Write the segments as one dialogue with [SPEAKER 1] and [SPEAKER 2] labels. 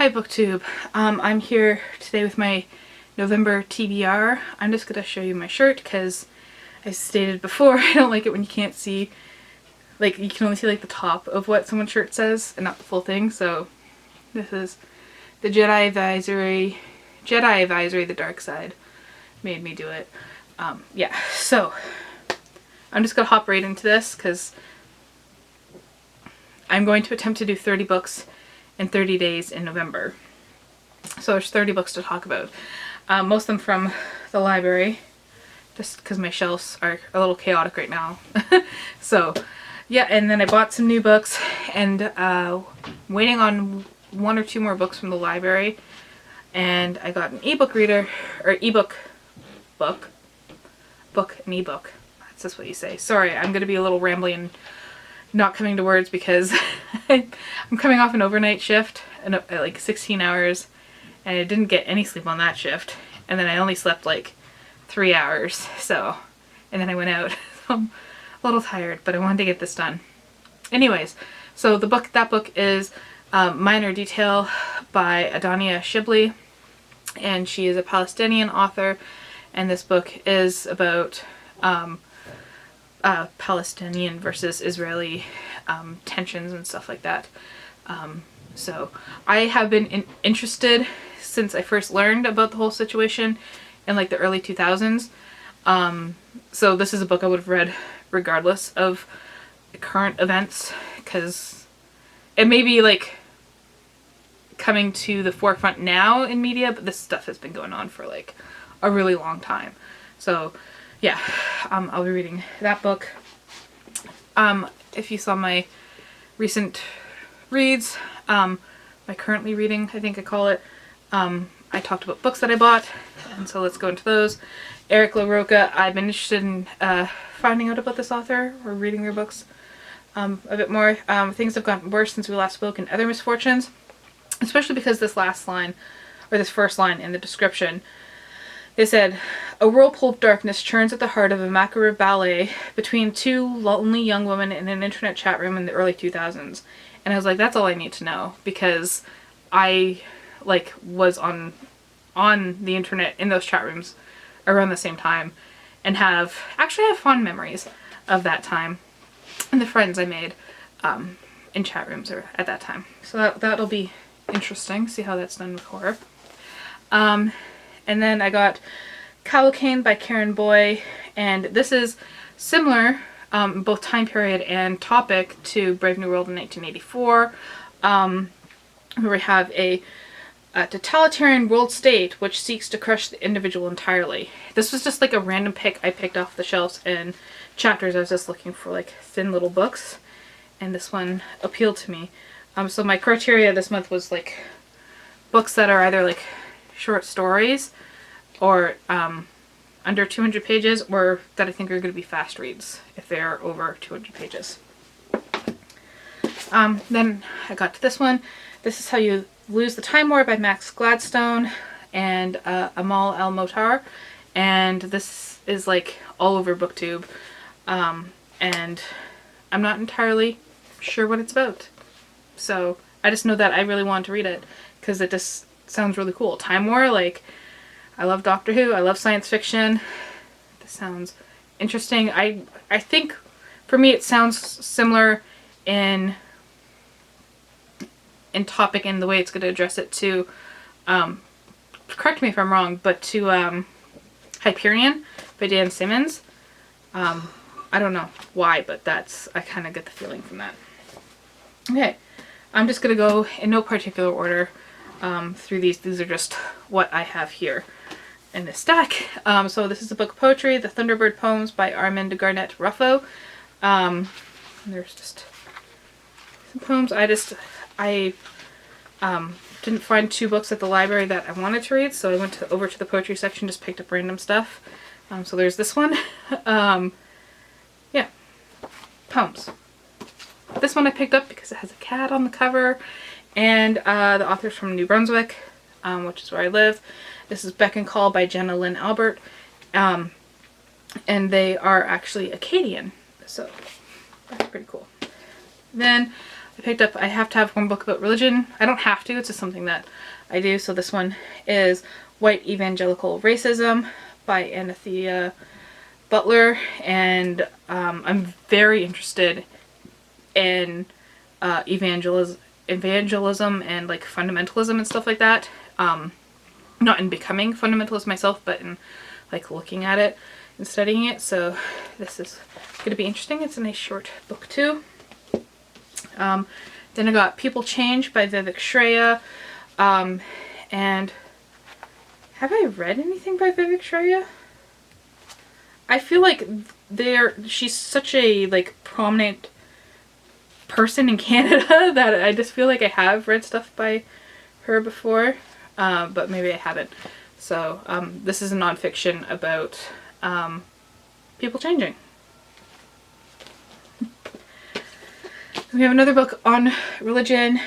[SPEAKER 1] Hi BookTube. I'm here today with my November TBR. I'm just going to show you my shirt because I stated before I don't like it when you can't see, like you can only see like the top of what someone's shirt says and not the full thing. So this is the Jedi Advisory, the dark side made me do it. Yeah, so I'm just going to hop right into this because I'm going to attempt to do 30 books in 30 days in November. So there's 30 books to talk about. Most of them from the library, just because my shelves are a little chaotic right now. So yeah, and then I bought some new books and waiting on one or two more books from the library. And I got an ebook reader, or ebook book. Book and ebook. That's just what you say. Sorry, I'm going to be a little rambly and not coming to words because I'm coming off an overnight shift at like 16 hours and I didn't get any sleep on that shift, and then I only slept like 3 hours, so, and then I went out. So I'm a little tired, but I wanted to get this done. Anyways, so that book is Minor Detail by Adania Shibli, and she is a Palestinian author, and this book is about Palestinian versus Israeli tensions and stuff like that. So I have been interested since I first learned about the whole situation in like the early 2000s. So this is a book I would have read regardless of current events, because it may be like coming to the forefront now in media, but this stuff has been going on for like a really long time. So yeah, I'll be reading that book. If you saw my recent reads, my currently reading, I think I call it, I talked about books that I bought, and so let's go into those. LaRocca, I've been interested in finding out about this author or reading their books a bit more. Things have gotten worse since we last spoke in Other Misfortunes, especially because this last line, or this first line in the description, they said, a whirlpool of darkness churns at the heart of a macabre ballet between two lonely young women in an internet chat room in the early 2000s. And I was like, that's all I need to know, because I like was on the internet in those chat rooms around the same time and have fond memories of that time and the friends I made in chat rooms at that time. So that'll be interesting, see how that's done with horror. And then I got Kallocain by Karin Boye, and this is similar, both time period and topic, to Brave New World in 1984, where we have a totalitarian world state which seeks to crush the individual entirely. This was just like a random pick I picked off the shelves in chapters. I was just looking for like thin little books, and this one appealed to me. So my criteria this month was like books that are either like short stories or under 200 pages, or that I think are going to be fast reads if they're over 200 pages. Then I got to this one. This is How You Lose the Time War by Max Gladstone and Amal El-Mohtar, and this is like all over BookTube, and I'm not entirely sure what it's about. So I just know that I really want to read it because it just sounds really cool. Time War, like, I love Doctor Who, I love science fiction. This sounds interesting. I think for me it sounds similar in topic and the way it's going to address it to, correct me if I'm wrong, but to Hyperion by Dan Simmons. I don't know why, but I kind of get the feeling from that. Okay, I'm just going to go in no particular order through these. These are just what I have here in this stack. So this is a book of poetry, The Thunderbird Poems by Armand Garnet Ruffo. There's just some poems. I didn't find two books at the library that I wanted to read, so I went over to the poetry section, just picked up random stuff. So there's this one. Yeah, poems. This one I picked up because it has a cat on the cover, and the author's from New Brunswick, which is where I live. This is Beck and Call by Jenna Lynn Albert, and they are actually Acadian, so that's pretty cool. Then I have to have one book about religion. I don't have to, it's just something that I do. So this one is White Evangelical Racism by Anthea Butler, and I'm very interested in evangelism and like fundamentalism and stuff like that. Not in becoming fundamentalist myself, but in like looking at it and studying it. So this is going to be interesting. It's a nice short book too. Then I got People Change by Vivek Shraya. And have I read anything by Vivek Shraya? I feel like she's such a like prominent person in Canada that I just feel like I have read stuff by her before, but maybe I haven't. So this is a nonfiction about people changing. We have another book on religion,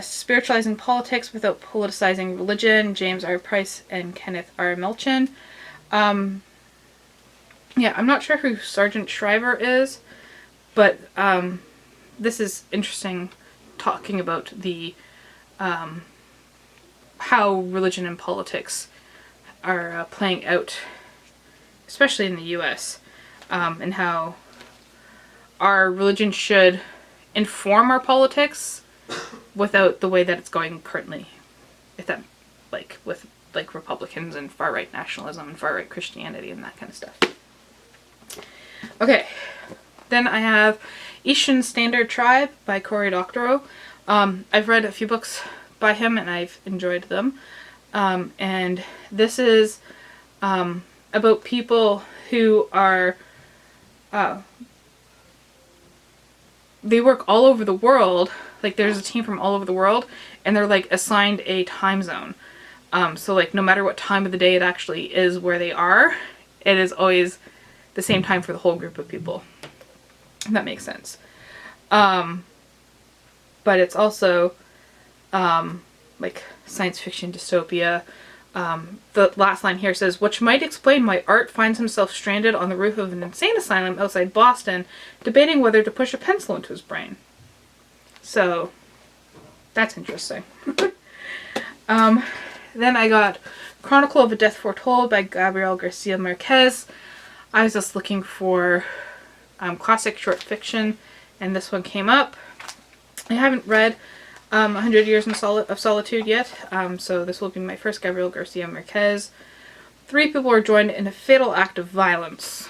[SPEAKER 1] Spiritualizing Politics Without Politicizing Religion, James R. Price and Kenneth R. Melchin. Yeah, I'm not sure who Sergeant Shriver is, but this is interesting, talking about the how religion and politics are playing out, especially in the U.S., and how our religion should inform our politics without the way that it's going currently, if that, like, with like Republicans and far-right nationalism and far-right Christianity and that kind of stuff. Okay, then I have Eastern Standard Tribe by Cory Doctorow. I've read a few books by him and I've enjoyed them. And this is about people who are they work all over the world. Like there's a team from all over the world and they're like assigned a time zone. So like no matter what time of the day it actually is where they are, it is always the same time for the whole group of people. If that makes sense. But it's also like science fiction dystopia. The last line here says, which might explain why Art finds himself stranded on the roof of an insane asylum outside Boston, debating whether to push a pencil into his brain. So, that's interesting. Then I got Chronicle of a Death Foretold by Gabriel Garcia Marquez. I was just looking for classic short fiction, and this one came up. I haven't read 100 Years of Solitude yet, so this will be my first Gabriel Garcia Marquez. 3 people are joined in a fatal act of violence.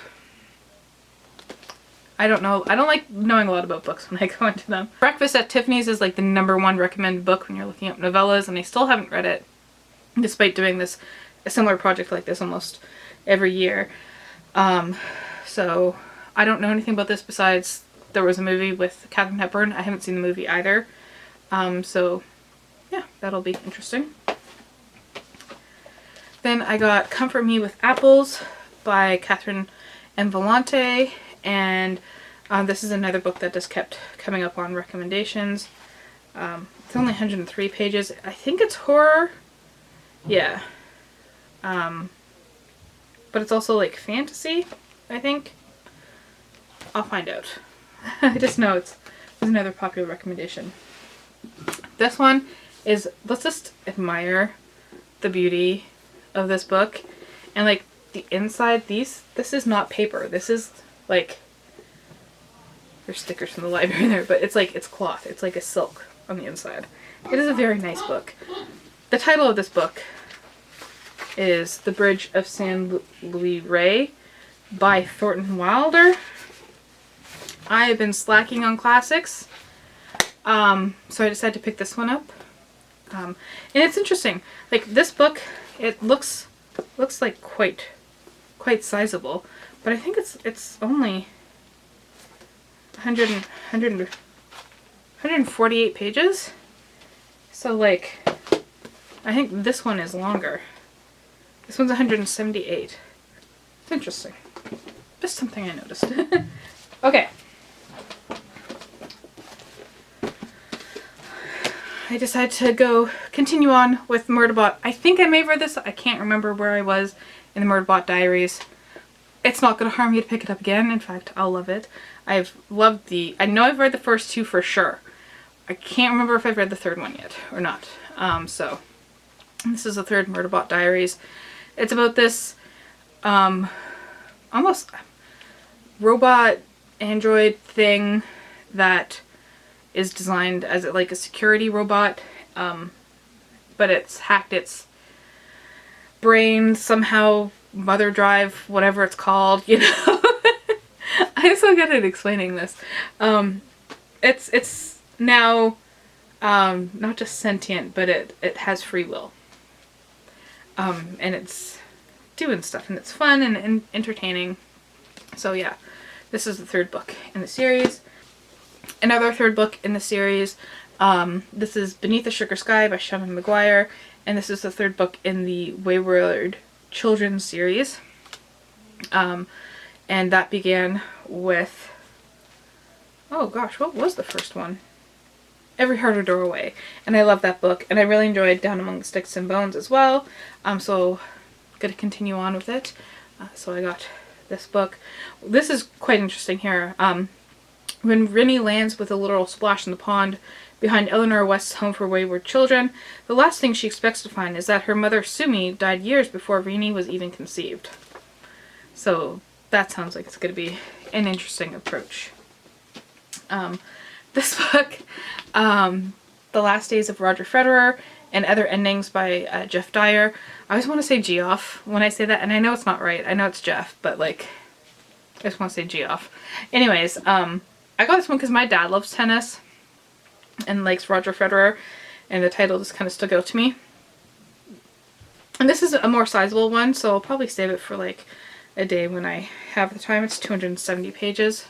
[SPEAKER 1] I don't know. I don't like knowing a lot about books when I go into them. Breakfast at Tiffany's is like the #1 recommended book when you're looking up novellas, and I still haven't read it, despite doing a similar project like this almost every year. So I don't know anything about this besides there was a movie with Katharine Hepburn. I haven't seen the movie either. So yeah, that'll be interesting. Then I got Comfort Me with Apples by Catherine M. Vellante, and this is another book that just kept coming up on recommendations. It's only 103 pages. I think it's horror. Yeah. But it's also like fantasy, I think. I'll find out. I just know it's another popular recommendation. This one is, let's just admire the beauty of this book. And like the inside, this is not paper. This is like, there's stickers from the library there, but it's like, it's cloth. It's like a silk on the inside. It is a very nice book. The title of this book is The Bridge of San Lorenzo by Thornton Wilder. I have been slacking on classics, so I decided to pick this one up. And it's interesting. Like this book, it looks like quite sizable, but I think it's only 148 pages. So like, I think this one is longer. This one's 178. It's interesting. Just something I noticed. Okay. I decided to continue on with Murderbot. I think I may have read this. I can't remember where I was in the Murderbot Diaries. It's not going to harm me to pick it up again. In fact, I'll love it. I know I've read the first 2 for sure. I can't remember if I've read the third one yet or not. So this is the third Murderbot Diaries. It's about this almost robot android thing that is designed as like a security robot, but it's hacked its brain somehow, mother drive, whatever it's called, you know. I'm so good at explaining this. It's now not just sentient, but it has free will. And it's doing stuff, and it's fun and entertaining. So yeah, this is the third book in the series. Another third book in the series, this is Beneath the Sugar Sky by Seanan McGuire, and this is the third book in the Wayward Children series. And that began with, oh gosh, what was the first one? Every Heart a Doorway. And I love that book, and I really enjoyed Down Among the Sticks and Bones as well. So I'm going to continue on with it. So I got this book. This is quite interesting here. When Rinny lands with a literal splash in the pond behind Eleanor West's Home for Wayward Children, the last thing she expects to find is that her mother Sumi died years before Rinny was even conceived. So that sounds like it's going to be an interesting approach. This book, The Last Days of Roger Federer and Other Endings by Jeff Dyer. I always want to say Geoff when I say that, and I know it's not right. I know it's Jeff, but like, I just want to say Geoff. Anyways, I got this one because my dad loves tennis and likes Roger Federer, and the title just kind of stuck out to me. And this is a more sizable one, so I'll probably save it for like a day when I have the time. It's 270 pages.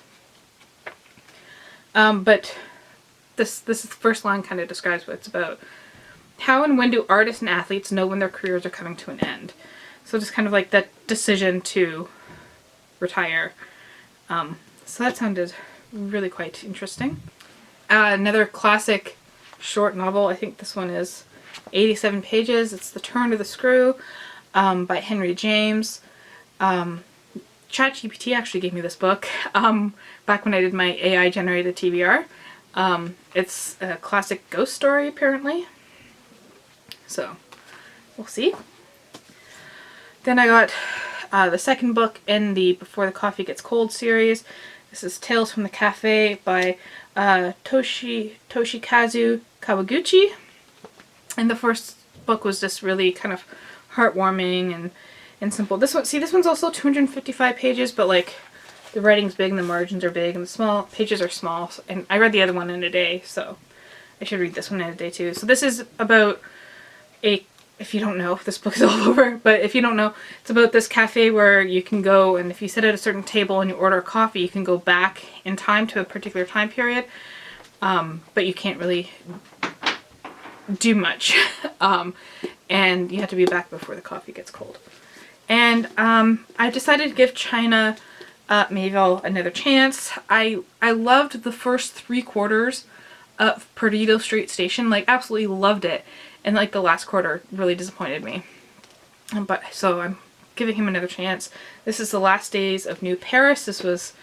[SPEAKER 1] But this first line kind of describes what it's about. How and when do artists and athletes know when their careers are coming to an end? So just kind of like that decision to retire. So that sounded really quite interesting. Another classic short novel, I think this one is 87 pages. It's The Turn of the Screw by Henry James. ChatGPT actually gave me this book back when I did my AI generated TBR. It's a classic ghost story apparently. So we'll see. Then I got the second book in the Before the Coffee Gets Cold series. This is Tales from the Cafe by Toshikazu Kawaguchi. And the first book was just really kind of heartwarming and simple. This one's also 255 pages, but like the writing's big and the margins are big and the pages are small. And I read the other one in a day, so I should read this one in a day too. So this is about if you don't know, this book is all over, but if you don't know, it's about this cafe where you can go, and if you sit at a certain table and you order a coffee, you can go back in time to a particular time period, but you can't really do much, and you have to be back before the coffee gets cold. And I decided to give China Mayville another chance. I loved the first 3/4 of Perdido Street Station, like absolutely loved it. And like the last quarter really disappointed me. But so I'm giving him another chance. This is The Last Days of New Paris. This was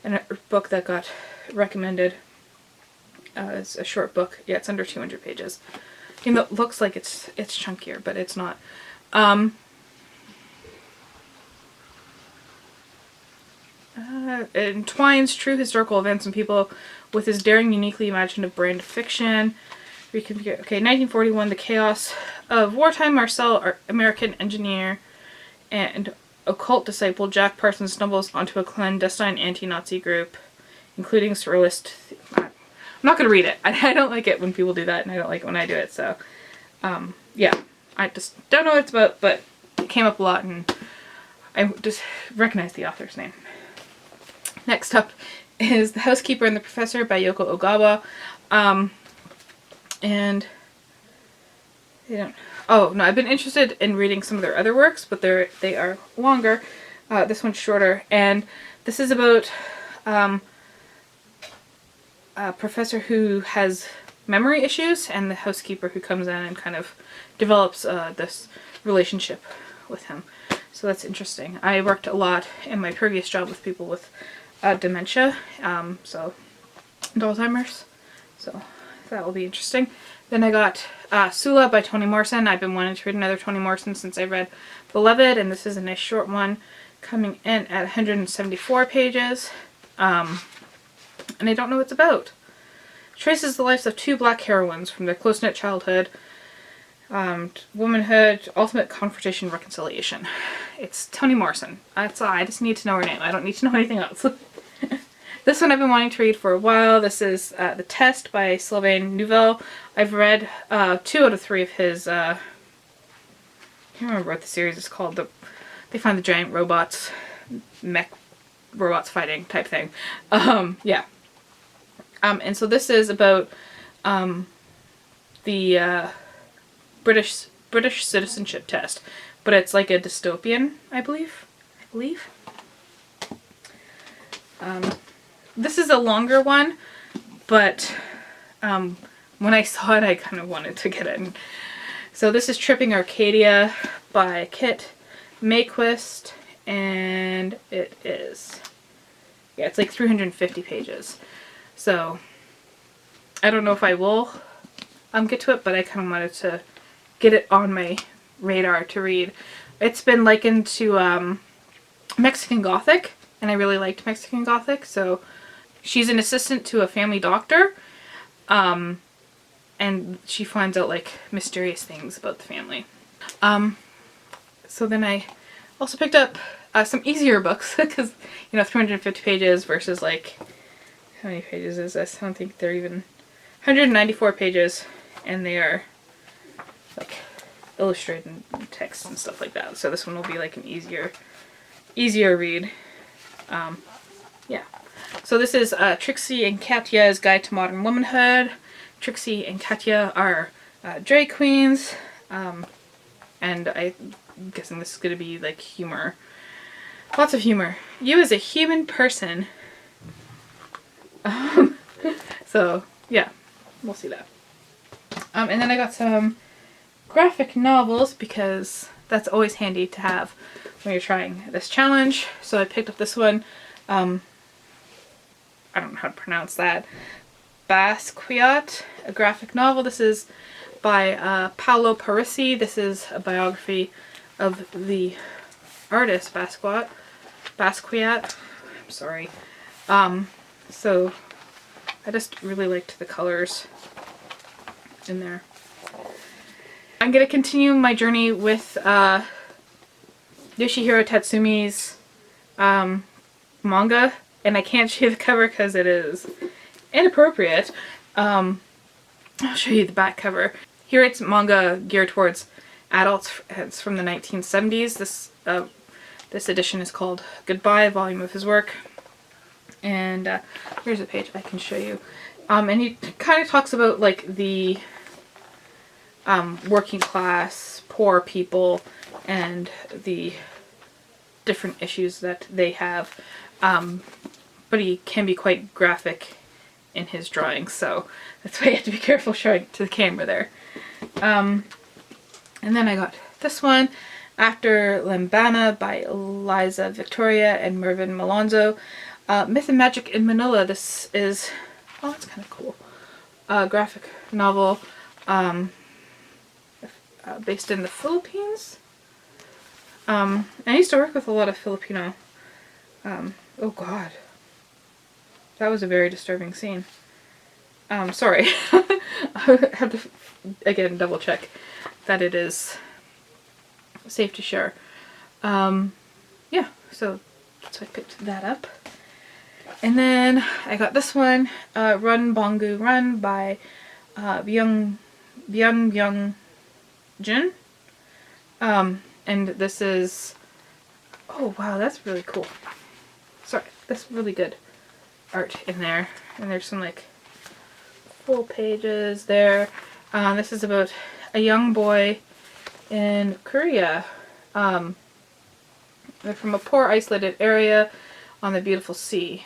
[SPEAKER 1] a book that got recommended. It's a short book. Yeah, it's under 200 pages. It looks like it's chunkier, but it's not. Entwines true historical events and people with his daring, uniquely imaginative brand of fiction. Okay, 1941, the chaos of wartime. Marcel, American engineer and occult disciple Jack Parsons stumbles onto a clandestine anti-Nazi group, including surrealist. I'm not going to read it. I don't like it when people do that, and I don't like it when I do it. So, yeah, I just don't know what it's about, but it came up a lot, and I just recognize the author's name. Next up is The Housekeeper and the Professor by Yoko Ogawa. And they don't. Oh no, I've been interested in reading some of their other works, but they are longer. This one's shorter, and this is about a professor who has memory issues, and the housekeeper who comes in and kind of develops this relationship with him. So that's interesting. I worked a lot in my previous job with people with dementia, so and Alzheimer's. So that will be interesting. Then I got Sula by Toni Morrison. I've been wanting to read another Toni Morrison since I read Beloved, and this is a nice short one coming in at 174 pages. And I don't know what it's about. Traces the lives of two black heroines from their close-knit childhood, womanhood, ultimate confrontation, reconciliation. It's Toni Morrison. That's all. I just need to know her name. I don't need to know anything else. This one I've been wanting to read for a while. This is The Test by Sylvain Neuvel. I've read 2 out of 3 of his, I can't remember what the series is called. They find the giant robots, mech robots fighting type thing. Yeah. And so this is about the British citizenship test, but it's like a dystopian, I believe. This is a longer one, but when I saw it, I kind of wanted to get it. So this is Tripping Arcadia by Kit Mayquist, and it is, yeah, it's like 350 pages. So I don't know if I will get to it, but I kind of wanted to get it on my radar to read. It's been likened to Mexican Gothic, and I really liked Mexican Gothic. So she's an assistant to a family doctor, and she finds out like mysterious things about the family. So then I also picked up some easier books because, you know, 350 pages versus like, how many pages is this? I don't think they're even 194 pages, and they are like illustrated text and stuff like that. So this one will be like an easier read. Yeah. So this is Trixie and Katya's Guide to Modern Womanhood. Trixie and Katya are drag queens, and I'm guessing this is going to be like humor. Lots of humor. You as a human person. So yeah, we'll see that. And then I got some graphic novels because that's always handy to have when you're trying this challenge. So I picked up this one. I don't know how to pronounce that. Basquiat, a graphic novel. This is by Paolo Parisi. This is a biography of the artist Basquiat. I'm sorry. So I just really liked the colors in there. I'm going to continue my journey with Yoshihiro Tatsumi's manga, and I can't show you the cover because it is inappropriate. I'll show you the back cover. Here it's manga geared towards adults. It's from the 1970s. This edition is called Goodbye, a volume of his work. And here's a page I can show you. And he kind of talks about like the working class, poor people, and the different issues that they have. But he can be quite graphic in his drawings, so that's why you have to be careful showing to the camera there. And then I got this one, After Lambana by Eliza Victoria and Mervyn Malonzo. Myth and Magic in Manila. This is, oh, that's kind of cool. Graphic novel based in the Philippines. I used to work with a lot of Filipino. Oh God, that was a very disturbing scene. Sorry. I have to again double check that it is safe to share. Yeah, so I picked that up. And then I got this one, Run Bongu Run by Byung Jun. And this is, oh wow, that's really cool. Sorry, that's really good art in there. And there's some like full pages there. This is about a young boy in Korea. They're from a poor isolated area on the beautiful sea.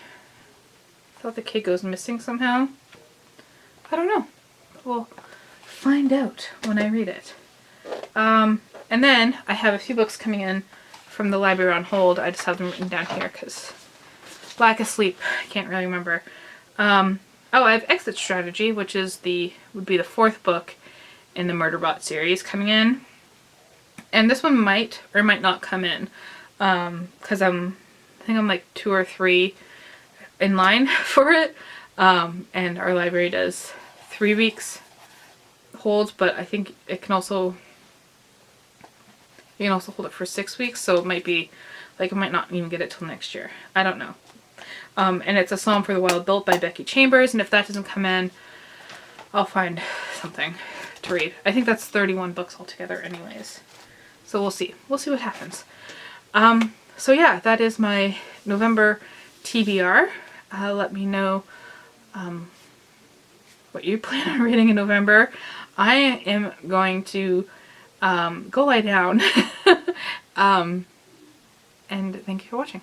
[SPEAKER 1] I thought the kid goes missing somehow. I don't know. We'll find out when I read it. And then I have a few books coming in from the library on hold. I just have them written down here because lack of sleep. I can't really remember. Oh, I have Exit Strategy, which is would be the 4th book in the Murderbot series coming in. And this one might or might not come in. Because I think I'm like 2 or 3 in line for it. And our library does 3 weeks hold, but I think it can also, you can also hold it for 6 weeks, so it might be like, I might not even get it till next year. I don't know. And it's A Psalm for the Wild Built by Becky Chambers, and if that doesn't come in, I'll find something to read. I think that's 31 books altogether anyways. So we'll see. We'll see what happens. So yeah, that is my November TBR. Let me know what you plan on reading in November. I am going to go lie down. And thank you for watching.